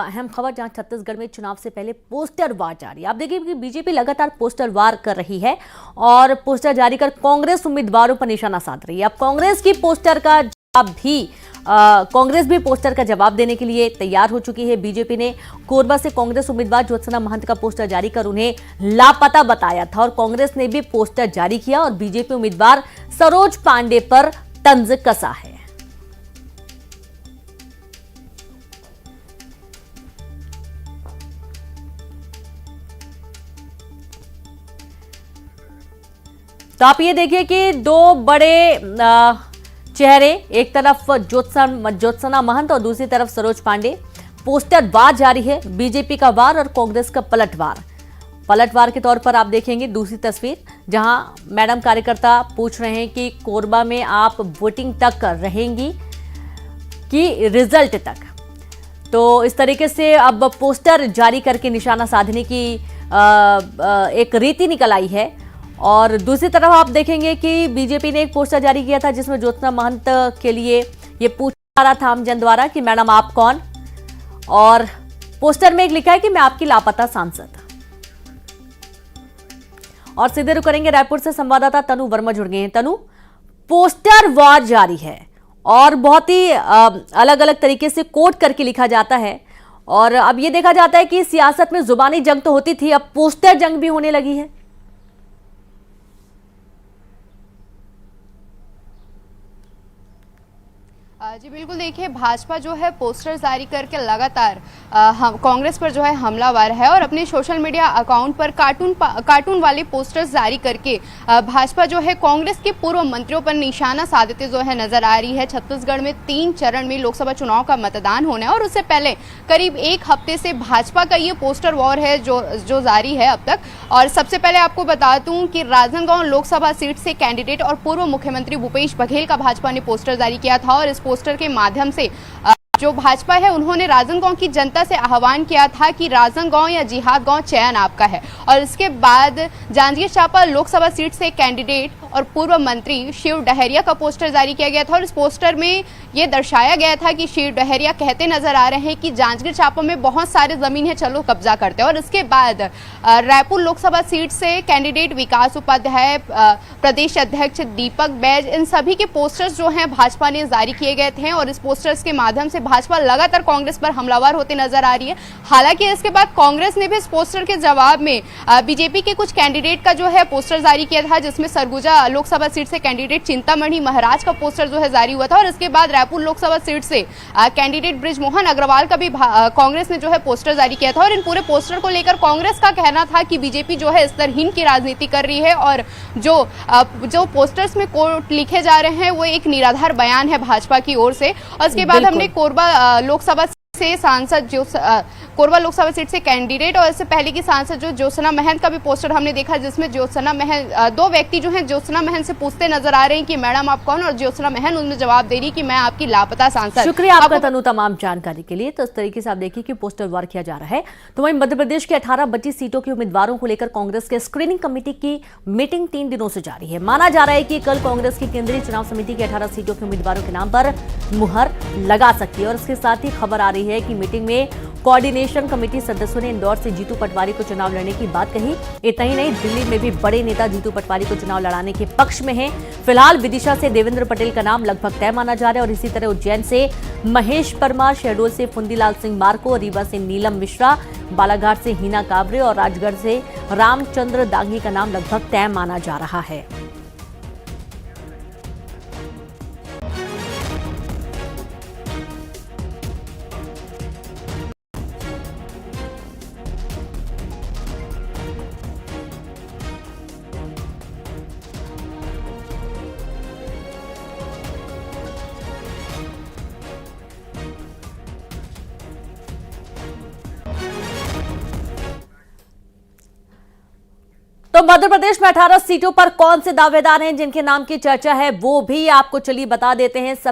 अहम खबर जहां छत्तीसगढ़ में चुनाव से पहले पोस्टर वार जारी। आप देखिए कि बीजेपी लगातार पोस्टर वार कर रही है और पोस्टर जारी कर कांग्रेस उम्मीदवारों पर निशाना साध रही है। अब कांग्रेस की पोस्टर का जवाब भी कांग्रेस भी पोस्टर का जवाब देने के लिए तैयार हो चुकी है। बीजेपी ने कोरबा से कांग्रेस उम्मीदवार ज्योत्सना महंत का पोस्टर जारी कर उन्हें लापता बताया था और कांग्रेस ने भी पोस्टर जारी किया और बीजेपी उम्मीदवार सरोज पांडे पर तंज कसा है। तो आप ये देखिए कि दो बड़े चेहरे, एक तरफ ज्योत्सना महंत और दूसरी तरफ सरोज पांडे। पोस्टर वार जारी है, बीजेपी का वार और कांग्रेस का पलटवार के तौर पर आप देखेंगे दूसरी तस्वीर, जहां मैडम कार्यकर्ता पूछ रहे हैं कि कोरबा में आप वोटिंग तक रहेंगी कि रिजल्ट तक। तो इस तरीके से अब पोस्टर जारी करके निशाना साधने की एक रीति निकल आई है। और दूसरी तरफ आप देखेंगे कि बीजेपी ने एक पोस्टर जारी किया था जिसमें ज्योत्सना महंत के लिए ये पूछा रहा था आम जन द्वारा कि मैडम आप कौन, और पोस्टर में एक लिखा है कि मैं आपकी लापता सांसद। और सीधे रुक करेंगे, रायपुर से संवाददाता तनु वर्मा जुड़ गए हैं। तनु, पोस्टर वार जारी है और बहुत ही अलग अलग तरीके से कोट करके लिखा जाता है और अब ये देखा जाता है कि सियासत में जुबानी जंग तो होती थी, अब पोस्टर जंग भी होने लगी है। जी बिल्कुल, देखिए भाजपा जो है पोस्टर जारी करके लगातार कांग्रेस पर जो है हमलावर है और अपने सोशल मीडिया अकाउंट पर कार्टून वाले पोस्टर्स जारी करके भाजपा जो है कांग्रेस के पूर्व मंत्रियों पर निशाना साधते जो है नजर आ रही है। छत्तीसगढ़ में 3 चरण में लोकसभा चुनाव का मतदान होना है और उससे पहले करीब 1 हफ्ते से भाजपा का ये पोस्टर वॉर है जो जारी है अब तक। और सबसे पहले आपको बता दूं कि राजनांदगांव लोकसभा सीट से कैंडिडेट और पूर्व मुख्यमंत्री भूपेश बघेल का भाजपा ने पोस्टर जारी किया था और इस पोस्टर के माध्यम से जो भाजपा है उन्होंने राजनांदगांव की जनता से आह्वान किया था कि राजनांदगांव या जिहाद गांव चयन आपका है। और इसके बाद जांजगीर चांपा लोकसभा सीट से कैंडिडेट और पूर्व मंत्री शिव डहरिया का पोस्टर जारी किया गया था और इस पोस्टर में ये दर्शाया गया था कि शिव डहरिया कहते नजर आ रहे हैं कि जांजगीर चांपा में बहुत सारे जमीन है, चलो कब्जा करते हैं। और इसके बाद रायपुर लोकसभा सीट से कैंडिडेट विकास उपाध्याय, प्रदेश अध्यक्ष दीपक बैज, इन सभी के पोस्टर्स जो हैं भाजपा ने जारी किए गए थे और इस पोस्टर्स के माध्यम से भाजपा लगातार कांग्रेस पर हमलावर होते नजर आ रही है। हालांकि इसके बाद कांग्रेस ने भी इस पोस्टर के जवाब में बीजेपी के कुछ कैंडिडेट का जो है पोस्टर जारी किया था, जिसमें सरगुजा लोकसभा सीट से कैंडिडेट चिंतामणि महाराज का पोस्टर जो है जारी हुआ था और इसके बाद रायपुर लोकसभा सीट से कैंडिडेट बृजमोहन अग्रवाल का भी कांग्रेस ने जो है पोस्टर जारी किया था। और इन पूरे पोस्टर को लेकर कांग्रेस का कहना था कि बीजेपी जो है स्तरहीन की राजनीति कर रही है और जो पोस्टर्स में कोट लिखे जा रहे हैं वो एक निराधार बयान है भाजपा की ओर से। और इसके बाद हमने कोरबा लोकसभा से सांसद कोरबा लोकसभा सीट से कैंडिडेट और इससे पहले की सांसद जो ज्योत्सना महंत का भी पोस्टर हमने देखा, जिसमें ज्योत्सना महंत, 2 व्यक्ति जो हैं ज्योत्सना महंत से पूछते नजर आ रहे हैं कि मैडम आप कौन, और ज्योत्सना महंत उनमें जवाब दे रही कि मैं आपकी लापता सांसद। शुक्रिया आपका तनु तमाम जानकारी के लिए। तो इस तरीके से आप देखिए कि पोस्टर वार किया जा रहा है। तो वहीं मध्य प्रदेश के 18 बची सीटों के उम्मीदवारों को लेकर कांग्रेस के स्क्रीनिंग कमेटी की मीटिंग 3 दिनों से जारी है। माना जा रहा है कि कल कांग्रेस की केंद्रीय चुनाव समिति के 18 सीटों के उम्मीदवारों के नाम पर मुहर लगा सकती है। और इसके साथ ही खबर आ रही है कि मीटिंग में कोऑर्डिनेशन कमेटी सदस्यों ने इंदौर से जीतू पटवारी को चुनाव लड़ने की बात कही। इतना ही नहीं, दिल्ली में भी बड़े नेता जीतू पटवारी को चुनाव लड़ाने के पक्ष में हैं। फिलहाल विदिशा से देवेंद्र पटेल का नाम लगभग तय माना जा रहा है और इसी तरह उज्जैन से महेश परमार, शहडोल से फुंदीलाल सिंह मार्को, रीवा से नीलम मिश्रा, बालाघाट से हिना काबरे और राजगढ़ से रामचंद्र दांगी का नाम लगभग तय माना जा रहा है। तो मध्य प्रदेश में 18 सीटों पर कौन से दावेदार हैं जिनके नाम की चर्चा है, वो भी आपको चलिए बता देते हैं।